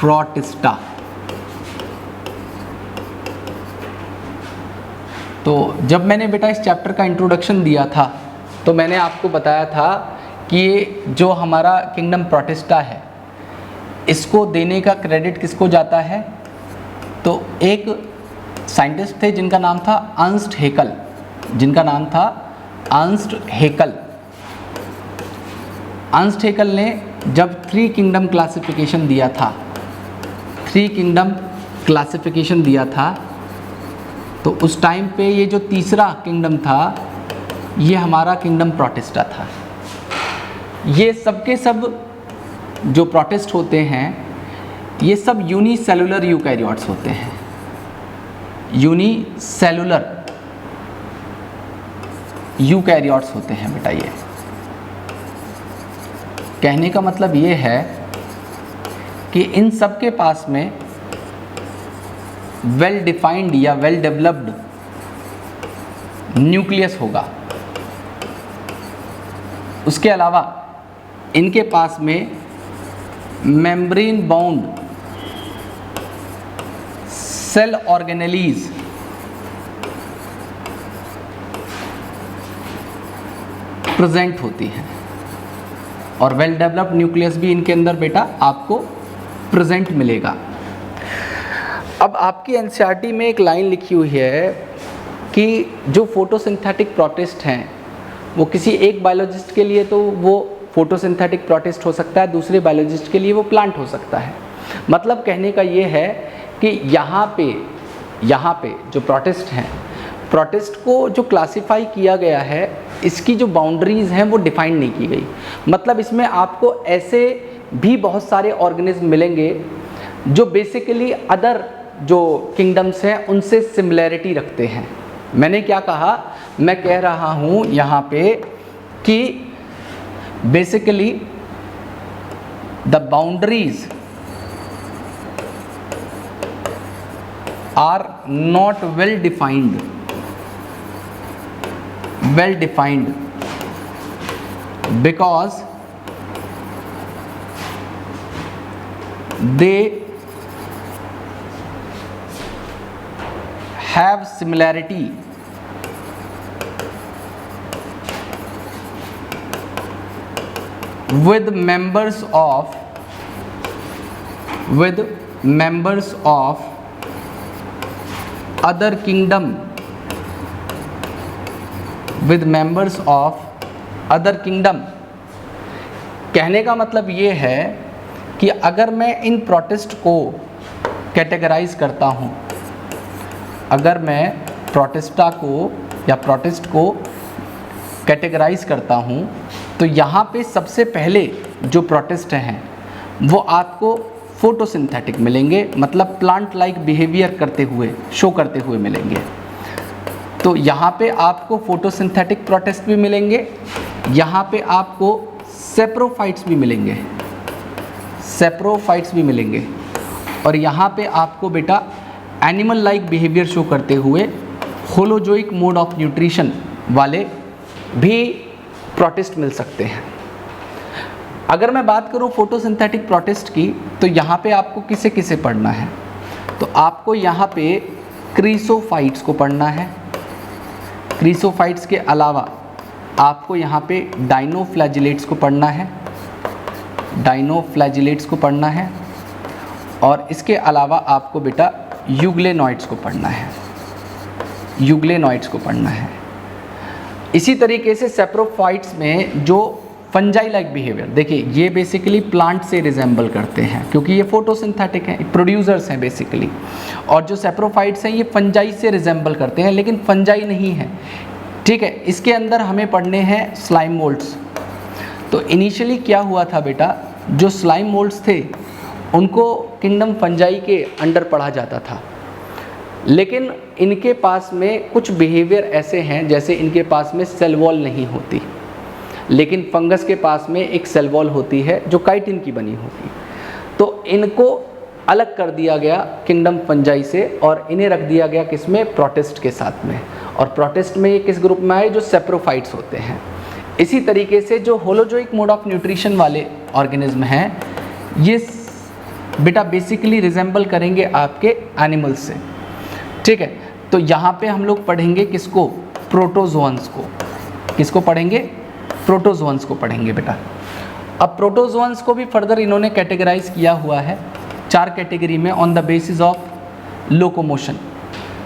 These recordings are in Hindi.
प्रोटिस्टा। तो जब मैंने बेटा इस चैप्टर का इंट्रोडक्शन दिया था तो मैंने आपको बताया था कि ये जो हमारा किंगडम प्रोटिस्टा है इसको देने का क्रेडिट किसको जाता है। तो एक साइंटिस्ट थे जिनका नाम था अर्नस्ट हेकल, जिनका नाम था अर्नस्ट हेकल। अर्नस्ट हेकल ने जब 3 किंगडम क्लासिफिकेशन दिया था, 3 किंगडम क्लासिफिकेशन दिया था, तो उस टाइम पे ये जो तीसरा किंगडम था ये हमारा किंगडम प्रोटिस्टा था। ये सब के सब जो प्रोटिस्ट होते हैं ये सब यूनिसेलुलर यूकैरियोट्स होते हैं, यूनिसेलुलर यूकैरियोट्स होते हैं बेटा। ये कहने का मतलब ये है कि इन सब के पास में वेल डिफाइंड या वेल डेवलप्ड न्यूक्लियस होगा। उसके अलावा इनके पास में membrane bound cell organelles present होती हैं और वेल डेवलप्ड न्यूक्लियस भी इनके अंदर बेटा आपको प्रेजेंट मिलेगा। अब आपकी एनसीईआरटी में एक लाइन लिखी हुई है कि जो फोटोसिंथेटिक प्रोटिस्ट हैं वो किसी एक बायोलॉजिस्ट के लिए तो वो फोटोसिंथेटिक प्रोटिस्ट हो सकता है, दूसरे बायोलॉजिस्ट के लिए वो प्लांट हो सकता है। मतलब कहने का ये है कि यहाँ पे जो प्रोटिस्ट हैं, प्रोटिस्ट को जो क्लासिफाई किया गया है इसकी जो बाउंड्रीज़ हैं वो डिफाइन नहीं की गई। मतलब इसमें आपको ऐसे भी बहुत सारे ऑर्गेनिज्म मिलेंगे जो बेसिकली अदर जो किंगडम्स हैं उनसे सिमिलैरिटी रखते हैं। मैंने क्या कहा, मैं कह रहा हूँ यहाँ पे कि basically the boundaries are not well defined because they have similarity with members of other kingdom, with members of other kingdom। कहने का मतलब ये है कि अगर मैं इन प्रोटिस्ट को कैटेगराइज करता हूँ, अगर मैं प्रोटिस्टा को या प्रोटिस्ट को कैटेगराइज करता हूँ तो यहाँ पे सबसे पहले जो प्रोटिस्ट हैं वो आपको फोटोसिंथेटिक मिलेंगे, मतलब प्लांट लाइक बिहेवियर शो करते हुए मिलेंगे। तो यहाँ पे आपको फोटोसिंथेटिक प्रोटिस्ट भी मिलेंगे, यहाँ पे आपको सेप्रोफाइट्स भी मिलेंगे और यहाँ पे आपको बेटा एनिमल लाइक बिहेवियर शो करते हुए होलोजोइक मोड ऑफ न्यूट्रिशन वाले भी प्रोटिस्ट मिल सकते हैं। अगर मैं बात करूँ फोटोसिंथेटिक प्रोटिस्ट की तो यहाँ पे आपको किसे किसे पढ़ना है, तो आपको यहाँ पे क्रीसोफाइट्स को पढ़ना है। क्रीसोफाइट्स के अलावा आपको यहाँ पे डाइनोफ्लैजिलेट्स को पढ़ना है और इसके अलावा आपको बेटा यूग्लेनॉइड्स को पढ़ना है। इसी तरीके से सेप्रोफाइट्स में जो फंजाई लाइक बिहेवियर, देखिए ये बेसिकली प्लांट से रिजेंबल करते हैं क्योंकि ये फोटोसिंथेटिक हैं, प्रोड्यूसर्स हैं बेसिकली, और जो सेप्रोफाइट्स हैं ये फंजाई से रिजेंबल करते हैं लेकिन फंजाई नहीं है। ठीक है, इसके अंदर हमें पढ़ने हैं स्लाइम मोल्ड्स। तो इनिशियली क्या हुआ था बेटा, जो स्लाइम मोल्ड्स थे उनको किंगडम फंजाई के अंडर पढ़ा जाता था, लेकिन इनके पास में कुछ बिहेवियर ऐसे हैं जैसे इनके पास में सेल वॉल नहीं होती, लेकिन फंगस के पास में एक सेल वॉल होती है जो काइटिन की बनी होती। तो इनको अलग कर दिया गया किंगडम फंजाई से और इन्हें रख दिया गया किसमें, प्रोटिस्ट के साथ में। और प्रोटिस्ट में ये किस ग्रुप में आए, जो सेप्रोफाइट्स होते हैं। इसी तरीके से जो होलोजोइक मोड ऑफ न्यूट्रिशन वाले ऑर्गेनिज्म हैं ये बेटा बेसिकली रिजेंबल करेंगे आपके एनिमल्स से, ठीक है। तो यहाँ पे हम लोग पढ़ेंगे किसको, प्रोटोजोअन्स को। किसको पढ़ेंगे, प्रोटोजोअन्स को पढ़ेंगे बेटा। अब प्रोटोजोअन्स को भी फर्दर इन्होंने कैटेगराइज किया हुआ है 4 कैटेगरी में on the basis of locomotion.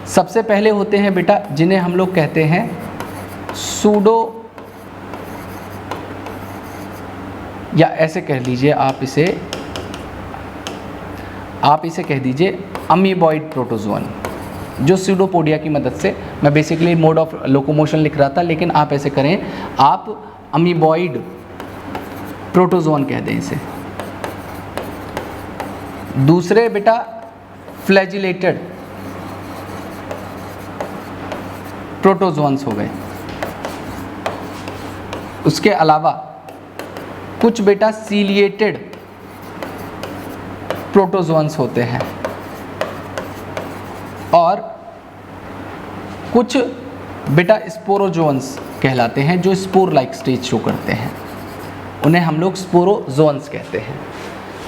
सबसे पहले होते हैं बेटा जिन्हें हम लोग कहते हैं सूडो, या ऐसे कह लीजिए आप इसे कह दीजिए अमीबॉइड प्रोटोजोअन, जो सूडोपोडिया की मदद से, मैं बेसिकली मोड ऑफ लोकोमोशन लिख रहा था लेकिन आप ऐसे करें, आप अमीबॉइड प्रोटोजोअन कह दें इसे। दूसरे बेटा फ्लैजिलेटेड प्रोटोजोअन्स हो गए। उसके अलावा कुछ बेटा सीलिएटेड प्रोटोजोअन्स होते हैं और कुछ बेटा स्पोरोजोअन्स कहलाते हैं जो स्पोर लाइक स्टेज शो करते हैं, उन्हें हम लोग स्पोरोजोअन्स कहते हैं,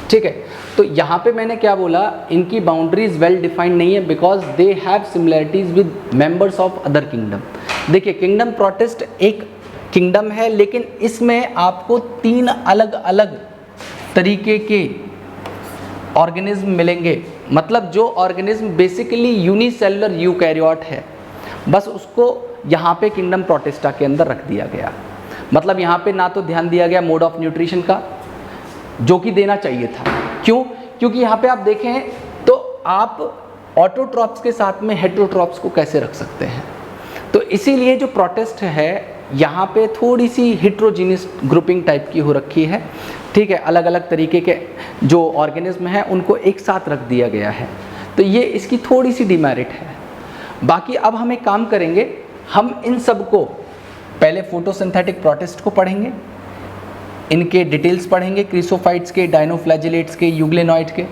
ठीक है। तो यहाँ पे मैंने क्या बोला, इनकी बाउंड्रीज वेल डिफाइंड नहीं है because they have similarities with members of other kingdom. देखिए किंगडम प्रोटिस्ट एक किंगडम है लेकिन इसमें आपको 3 अलग अलग तरीके के ऑर्गेनिज्म मिलेंगे। मतलब जो ऑर्गेनिज्म बेसिकली यूनिसेलुलर यूकैरियोट है, बस उसको यहाँ पे किंगडम प्रोटिस्टा के अंदर रख दिया गया। मतलब यहाँ पे ना तो ध्यान दिया गया मोड ऑफ न्यूट्रिशन का, जो कि देना चाहिए था। क्यों? क्योंकि यहाँ पे आप देखें तो आप ऑटोट्रॉप्स के साथ में हेटेरोट्रॉप्स को कैसे रख सकते हैं। तो इसीलिए जो प्रोटिस्ट है यहाँ पे थोड़ी सी हिट्रोजीनियस ग्रुपिंग टाइप की हो रखी है, ठीक है। अलग अलग तरीके के जो ऑर्गेनिज्म हैं उनको एक साथ रख दिया गया है, तो ये इसकी थोड़ी सी डिमेरिट है। बाकी अब हम एक काम करेंगे, हम इन सब को पहले फोटोसिंथेटिक प्रोटिस्ट को पढ़ेंगे, इनके डिटेल्स पढ़ेंगे, क्रिसोफाइट्स के, डायनोफ्लैजिलेट्स के, यूग्लेनॉइड के,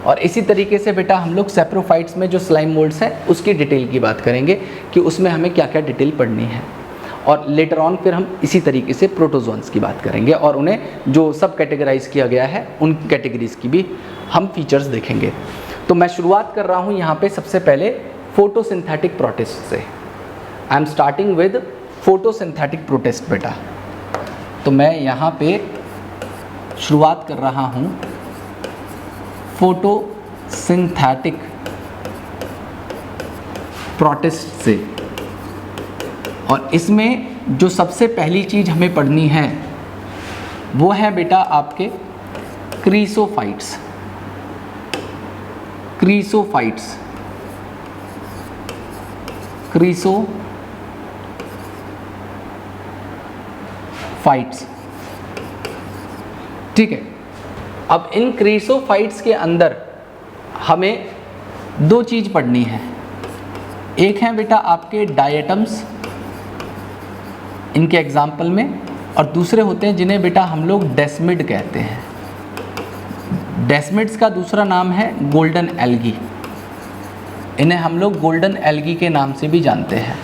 और इसी तरीके से बेटा हम लोग सेप्रोफाइट्स में जो स्लाइम मोल्ड्स हैं उसकी डिटेल की बात करेंगे कि उसमें हमें क्या क्या डिटेल पढ़नी है। और लेटर ऑन फिर हम इसी तरीके से प्रोटोजोन्स की बात करेंगे और उन्हें जो सब कैटेगराइज किया गया है उन कैटेगरीज की भी हम फीचर्स देखेंगे। तो मैं शुरुआत कर रहा हूँ यहाँ पे सबसे पहले फोटोसिंथेटिक प्रोटिस्ट से। I am starting with photosynthetic protist बेटा। तो मैं यहाँ पे शुरुआत कर रहा हूँ फोटोसिंथेटिक प्रोटिस्ट से, और इसमें जो सबसे पहली चीज़ हमें पढ़नी है वो है बेटा आपके क्रिसोफाइट्स। क्रिसोफाइट्स, क्रिसोफाइट्स, ठीक है। अब इन क्रिसोफाइट्स के अंदर हमें 2 चीज़ पढ़नी है। एक है बेटा आपके डायटम्स इनके एग्जाम्पल में, और दूसरे होते हैं जिन्हें बेटा हम लोग डेस्मिड कहते हैं। डेस्मिड्स का दूसरा नाम है गोल्डन एल्गी, इन्हें हम लोग गोल्डन एल्गी के नाम से भी जानते हैं।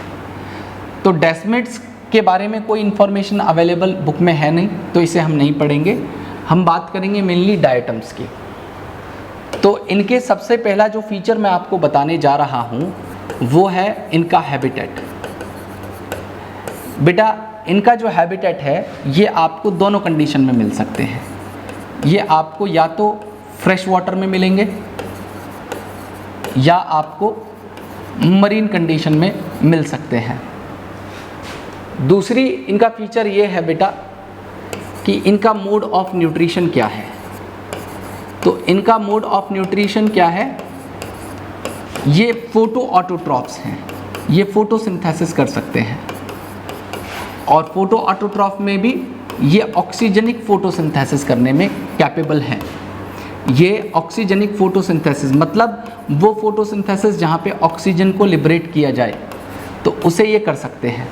तो डेस्मिड्स के बारे में कोई इन्फॉर्मेशन अवेलेबल बुक में है नहीं, तो इसे हम नहीं पढ़ेंगे। हम बात करेंगे मेनली डायटम्स की। तो इनके सबसे पहला जो फीचर मैं आपको बताने जा रहा हूँ वो है इनका हैबिटेट। बेटा इनका जो हैबिटेट है ये आपको दोनों कंडीशन में मिल सकते हैं। ये आपको या तो फ्रेश वाटर में मिलेंगे या आपको मरीन कंडीशन में मिल सकते हैं। दूसरी इनका फीचर ये है बेटा कि इनका मोड ऑफ न्यूट्रिशन क्या है। तो इनका मोड ऑफ न्यूट्रिशन क्या है, ये फोटो ऑटोट्रॉप्स हैं, ये फोटोसिंथेसिस कर सकते हैं, और फोटो ऑटोट्रॉफ में भी ये ऑक्सीजनिक फोटोसिंथेसिस करने में कैपेबल हैं। ये ऑक्सीजनिक फोटोसिंथेसिस मतलब वो फोटोसिंथेसिस जहाँ पे ऑक्सीजन को लिबरेट किया जाए तो उसे ये कर सकते हैं,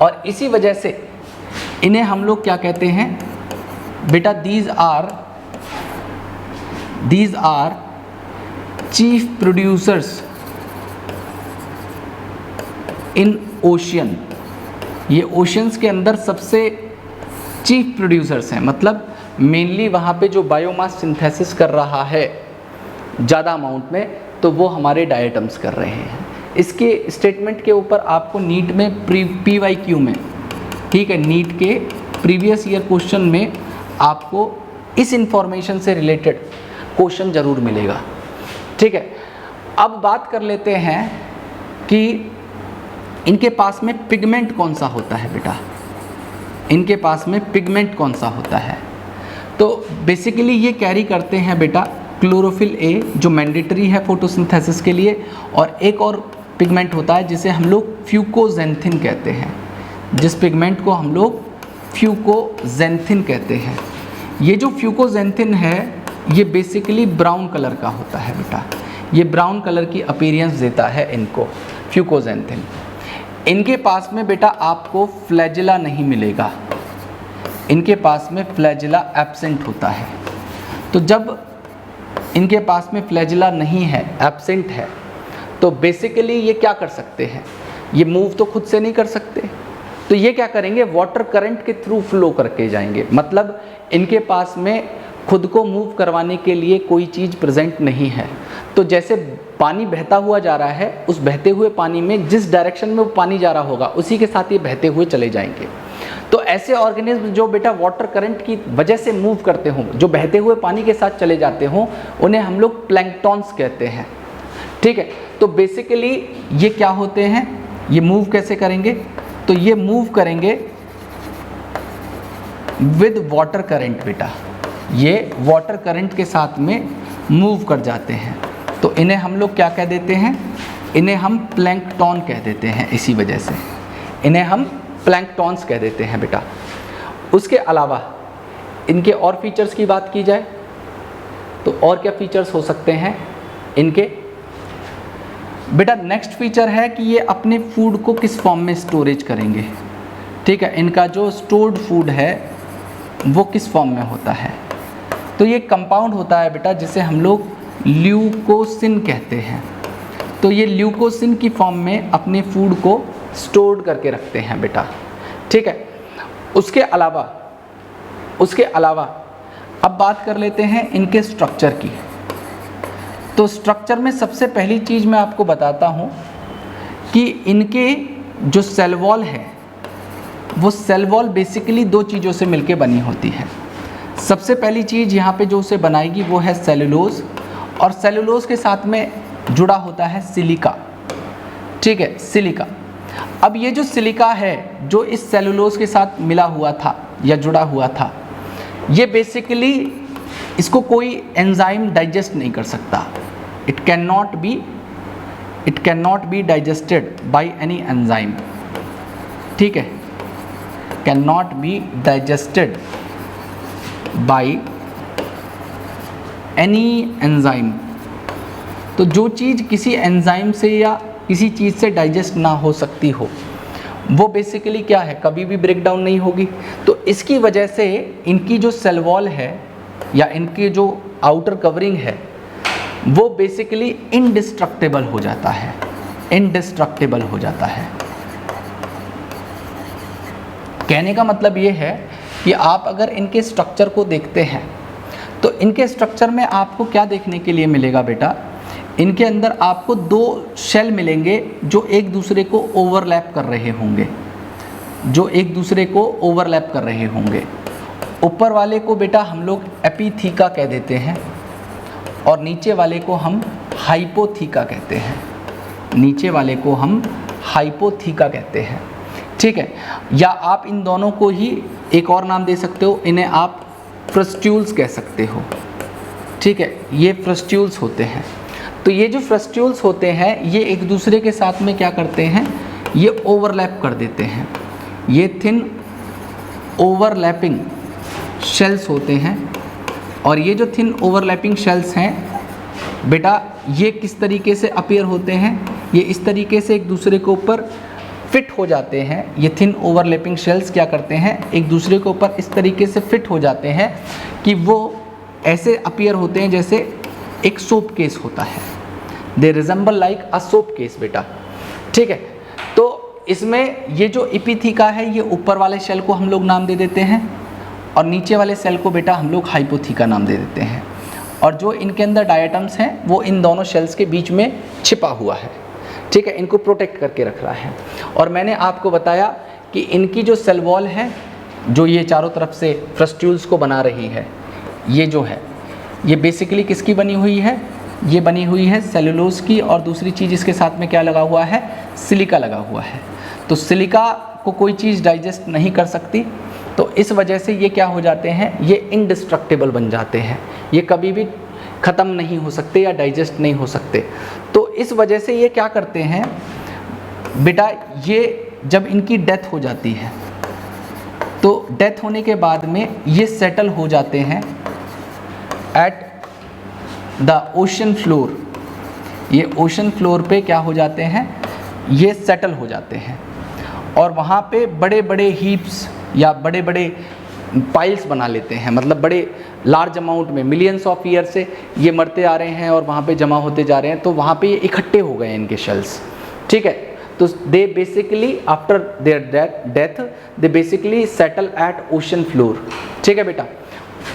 और इसी वजह से इन्हें हम लोग क्या कहते हैं बेटा, these are chief producers in ocean. ये ओशियंस के अंदर सबसे चीफ प्रोड्यूसर्स हैं, मतलब मेनली वहाँ पे जो बायोमास सिंथेसिस कर रहा है ज़्यादा अमाउंट में, तो वो हमारे डायटम्स कर रहे हैं। इसके स्टेटमेंट के ऊपर आपको नीट में PYQ में, ठीक है, नीट के प्रीवियस ईयर क्वेश्चन में आपको इस इंफॉर्मेशन से रिलेटेड क्वेश्चन ज़रूर मिलेगा, ठीक है। अब बात कर लेते हैं कि इनके पास में पिगमेंट कौन सा होता है बेटा, इनके पास में पिगमेंट कौन सा होता है। तो बेसिकली ये कैरी करते हैं बेटा क्लोरोफिल ए, जो मैंडेटरी है फोटोसिंथेसिस के लिए, और एक और पिगमेंट होता है जिसे हम लोग फ्यूकोजेंथिन कहते हैं, जिस पिगमेंट को हम लोग फ्यूकोजेंथिन कहते हैं। ये जो फ्यूकोजेंथिन है ये बेसिकली ब्राउन कलर का होता है बेटा, ये ब्राउन कलर की अपीयरेंस देता है इनको, फ्यूकोजेंथिन। इनके पास में बेटा आपको फ्लैजिला नहीं मिलेगा, इनके पास में फ्लैजिला एब्सेंट होता है। तो जब इनके पास में फ्लैजिला नहीं है, एब्सेंट है, तो बेसिकली ये क्या कर सकते हैं, ये मूव तो खुद से नहीं कर सकते, तो ये क्या करेंगे, वाटर करंट के थ्रू फ्लो करके जाएंगे। मतलब इनके पास में खुद को मूव करवाने के लिए कोई चीज़ प्रेजेंट नहीं है। तो जैसे पानी बहता हुआ जा रहा है, उस बहते हुए पानी में जिस डायरेक्शन में वो पानी जा रहा होगा उसी के साथ ये बहते हुए चले जाएंगे। तो ऐसे ऑर्गेनिज्म जो बेटा वाटर करंट की वजह से मूव करते हों, जो बहते हुए पानी के साथ चले जाते हों, उन्हें हम लोग प्लैंकटॉन्स कहते हैं, ठीक है। तो बेसिकली ये क्या होते हैं, ये मूव कैसे करेंगे, तो ये मूव करेंगे विद वाटर करंट बेटा, ये वाटर करंट के साथ में मूव कर जाते हैं। तो इन्हें हम लोग क्या कह देते हैं, इन्हें हम प्लैंकटॉन कह देते हैं, इसी वजह से इन्हें हम प्लैंकटॉन्स कह देते हैं बेटा। उसके अलावा इनके और फीचर्स की बात की जाए तो और क्या फीचर्स हो सकते हैं इनके बेटा। नेक्स्ट फीचर है कि ये अपने फूड को किस फॉर्म में स्टोरेज करेंगे, ठीक है। इनका जो स्टोर्ड फूड है वो किस फॉर्म में होता है, तो ये कंपाउंड होता है बेटा जिसे हम लोग ल्यूकोसिन कहते हैं। तो ये ल्यूकोसिन की फॉर्म में अपने फूड को स्टोर्ड करके रखते हैं बेटा, ठीक है। उसके अलावा अब बात कर लेते हैं इनके स्ट्रक्चर की। तो स्ट्रक्चर में सबसे पहली चीज़ मैं आपको बताता हूँ कि इनके जो सेल वॉल है, वो सेल वॉल बेसिकली दो चीज़ों से मिलके बनी होती है। सबसे पहली चीज़ यहाँ पे जो उसे बनाएगी वो है सेलुलोज, और सेलुलोज के साथ में जुड़ा होता है सिलिका, ठीक है, सिलिका। अब ये जो सिलिका है जो इस सेलुलोज के साथ मिला हुआ था या जुड़ा हुआ था, ये बेसिकली इसको कोई एंजाइम डाइजेस्ट नहीं कर सकता। It can not be digested by any enzyme, ठीक है, can not be digested by any enzyme. तो जो चीज़ किसी एंजाइम से या किसी चीज़ से डाइजेस्ट ना हो सकती हो, वो बेसिकली क्या है, कभी भी ब्रेक डाउन नहीं होगी। तो इसकी वजह से इनकी जो सेल वॉल है या इनकी जो आउटर कवरिंग है वो बेसिकली इंडिस्ट्रक्टेबल हो जाता है, इंडिस्ट्रक्टेबल हो जाता है। कहने का मतलब ये है कि आप अगर इनके स्ट्रक्चर को देखते हैं तो इनके स्ट्रक्चर में आपको क्या देखने के लिए मिलेगा बेटा, इनके अंदर आपको दो शेल मिलेंगे जो एक दूसरे को ओवरलैप कर रहे होंगे, जो एक दूसरे को ओवरलैप कर रहे होंगे। ऊपर वाले को बेटा हम लोग एपिथीका कह देते हैं और नीचे वाले को हम हाइपोथीका कहते हैं, नीचे वाले को हम हाइपोथीका कहते हैं, ठीक है। या आप इन दोनों को ही एक और नाम दे सकते हो, इन्हें आप फ्रस्ट्यूल्स कह सकते हो, ठीक है, ये फ्रस्ट्यूल्स होते हैं। तो ये जो फ्रस्ट्यूल्स होते हैं ये एक दूसरे के साथ में क्या करते हैं, ये ओवरलैप कर देते हैं। ये थिन ओवरलैपिंग शेल्स होते हैं, और ये जो थिन ओवरलैपिंग शेल्स हैं बेटा, ये किस तरीके से अपीयर होते हैं, ये इस तरीके से एक दूसरे के ऊपर फिट हो जाते हैं। ये थिन ओवरलैपिंग शेल्स क्या करते हैं, एक दूसरे के ऊपर इस तरीके से फिट हो जाते हैं कि वो ऐसे अपीयर होते हैं जैसे एक सोप केस होता है, they resemble like a soap case बेटा, ठीक है। तो इसमें ये जो एपिथीका है ये ऊपर वाले शेल को हम लोग नाम दे देते हैं, और नीचे वाले सेल को बेटा हम लोग हाइपोथीका नाम दे देते हैं। और जो इनके अंदर डायटम्स हैं वो इन दोनों सेल्स के बीच में छिपा हुआ है, ठीक है, इनको प्रोटेक्ट करके रख रहा है। और मैंने आपको बताया कि इनकी जो सेल वॉल है, जो ये चारों तरफ से फ्रस्ट्यूल्स को बना रही है, ये जो है ये बेसिकली किसकी बनी हुई है, ये बनी हुई है सेलुलोज की, और दूसरी चीज़ इसके साथ में क्या लगा हुआ है, सिलिका लगा हुआ है। तो सिलिका को कोई चीज़ डाइजेस्ट नहीं कर सकती, तो इस वजह से ये क्या हो जाते हैं, ये इनडिस्ट्रक्टेबल बन जाते हैं, ये कभी भी ख़त्म नहीं हो सकते या डाइजेस्ट नहीं हो सकते। तो इस वजह से ये क्या करते हैं बेटा, ये जब इनकी डेथ हो जाती है तो डेथ होने के बाद में ये सेटल हो जाते हैं एट द ओशन फ्लोर। ये ओशन फ्लोर पे क्या हो जाते हैं, ये सेटल हो जाते हैं और वहाँ पे बड़े बड़े हीप्स या बड़े बड़े पाइल्स बना लेते हैं, मतलब बड़े लार्ज अमाउंट में मिलियंस ऑफ ईयर से ये मरते आ रहे हैं और वहाँ पे जमा होते जा रहे हैं, तो वहाँ पे ये इकट्ठे हो गए इनके शेल्स, ठीक है। तो they basically after their death they basically settle at ocean floor, ठीक है बेटा,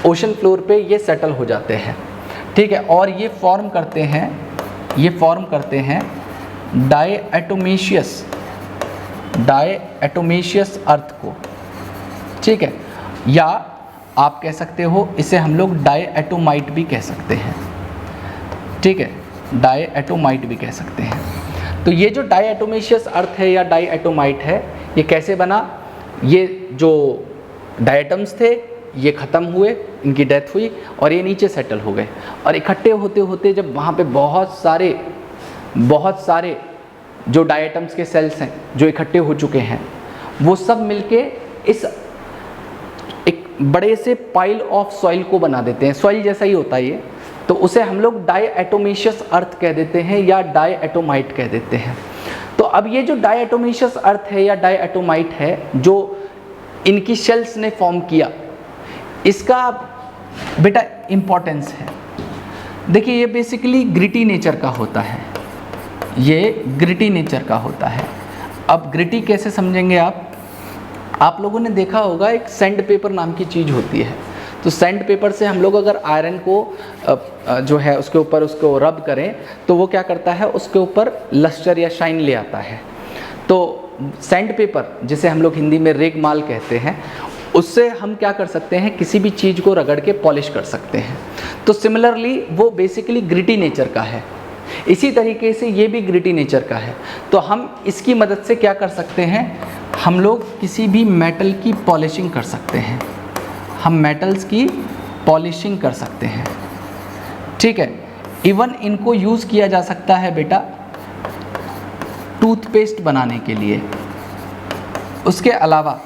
ओशन फ्लोर पे ये सेटल हो जाते हैं, ठीक है। और ये फॉर्म करते हैं डायएटोमेशियस अर्थ को, ठीक है, या आप कह सकते हो इसे हम लोग डायएटोमाइट भी कह सकते हैं, ठीक है, डायएटोमाइट भी कह सकते हैं। तो ये जो डायएटोमेशियस अर्थ है या डायएटोमाइट है, ये कैसे बना, ये जो डायटम्स थे ये ख़त्म हुए, इनकी डेथ हुई और ये नीचे सेटल हो गए, और इकट्ठे होते होते जब वहाँ पे बहुत सारे जो डायटम्स के सेल्स हैं जो इकट्ठे हो चुके हैं, वो सब मिलके इस एक बड़े से पाइल ऑफ सॉइल को बना देते हैं, सॉइल जैसा ही होता है ये, तो उसे हम लोग डायएटोमेशियस अर्थ कह देते हैं या डायएटोमाइट कह देते हैं। तो अब ये जो डायएटोमेशियस अर्थ है या डायएटोमाइट है जो इनकी शेल्स ने फॉर्म किया, इसका बेटा इम्पोर्टेंस है। देखिए ये बेसिकली ग्रिटी नेचर का होता है, ये ग्रिटी नेचर का होता है। अब ग्रिटी कैसे समझेंगे आप लोगों ने देखा होगा एक सैंड पेपर नाम की चीज़ होती है, तो सैंड पेपर से हम लोग अगर आयरन को जो है उसके ऊपर उसको रब करें तो वो क्या करता है, उसके ऊपर लस्टर या शाइन ले आता है। तो सैंड पेपर जिसे हम लोग हिंदी में रेगमाल कहते हैं, उससे हम क्या कर सकते हैं, किसी भी चीज़ को रगड़ के पॉलिश कर सकते हैं। तो सिमिलरली वो बेसिकली ग्रिटी नेचर का है, इसी तरीके से ये भी ग्रिटी नेचर का है। तो हम इसकी मदद से क्या कर सकते हैं, हम लोग किसी भी मेटल की पॉलिशिंग कर सकते हैं, हम मेटल्स की पॉलिशिंग कर सकते हैं, ठीक है। इवन इनको यूज़ किया जा सकता है बेटा टूथपेस्ट बनाने के लिए। उसके अलावा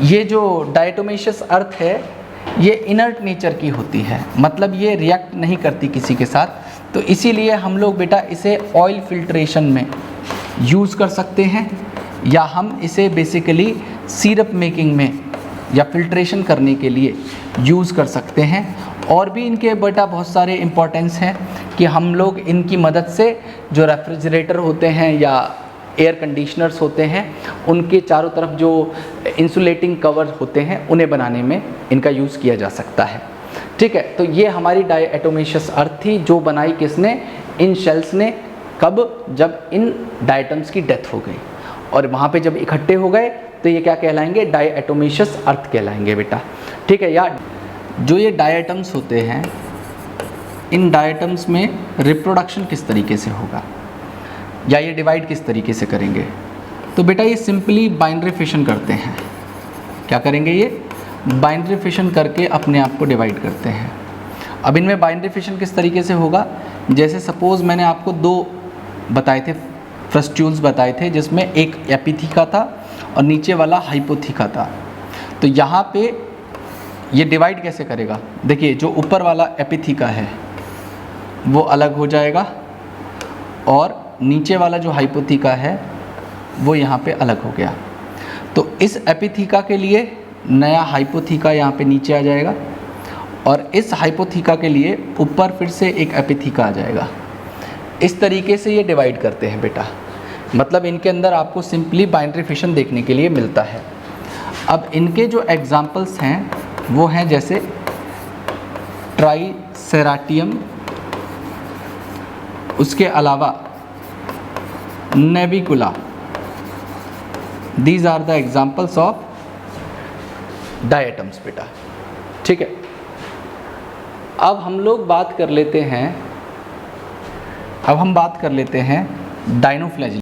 ये जो डायटोमेशियस अर्थ है ये इनर्ट नेचर की होती है, मतलब ये रिएक्ट नहीं करती किसी के साथ, तो इसीलिए हम लोग बेटा इसे ऑयल फिल्ट्रेशन में यूज़ कर सकते हैं, या हम इसे बेसिकली सिरप मेकिंग में या फिल्ट्रेशन करने के लिए यूज़ कर सकते हैं। और भी इनके बेटा बहुत सारे इम्पोर्टेंस हैं कि हम लोग इनकी मदद से जो रेफ्रिजरेटर होते हैं या एयर कंडीशनर्स होते हैं उनके चारों तरफ जो इंसुलेटिंग कवर होते हैं उन्हें बनाने में इनका यूज़ किया जा सकता है, ठीक है। तो ये हमारी डायएटोमेशियस अर्थ थी जो बनाई किसने, इन शेल्स ने। कब, जब इन डायटम्स की डेथ हो गई और वहाँ पे जब इकट्ठे हो गए तो ये क्या कहलाएंगे, डायएटोमेशियस अर्थ कहलाएंगे बेटा, ठीक है। या जो ये डायटम्स होते हैं, इन डायटम्स में रिप्रोडक्शन किस तरीके से होगा या ये डिवाइड किस तरीके से करेंगे, तो बेटा ये सिंपली बाइनरी फिशन करते हैं। क्या करेंगे, ये बाइनरी फिशन करके अपने आप को डिवाइड करते हैं। अब इनमें बाइनरी फिशन किस तरीके से होगा, जैसे सपोज़ मैंने आपको दो बताए थे, फ्रस्ट्यूल्स बताए थे, जिसमें एक एपिथीका था और नीचे वाला हाइपोथीका था। तो यहाँ पे ये डिवाइड कैसे करेगा, देखिए जो ऊपर वाला एपिथीका है वो अलग हो जाएगा और नीचे वाला जो हाइपोथीका है वो यहाँ पे अलग हो गया। तो इस एपिथीका के लिए नया हाइपोथीका यहाँ पे नीचे आ जाएगा और इस हाइपोथीका के लिए ऊपर फिर से एक एपिथीका आ जाएगा। इस तरीके से ये डिवाइड करते हैं बेटा, मतलब इनके अंदर आपको सिंपली बाइनरी फिशन देखने के लिए मिलता है। अब इनके जो एग्जाम्पल्स हैं वो हैं जैसे ट्राइसेराटियम, उसके अलावा Navicula. These are the examples of diatoms बेटा, ठीक है। अब हम लोग बात कर लेते हैं, डाइनोफ्लैजियम।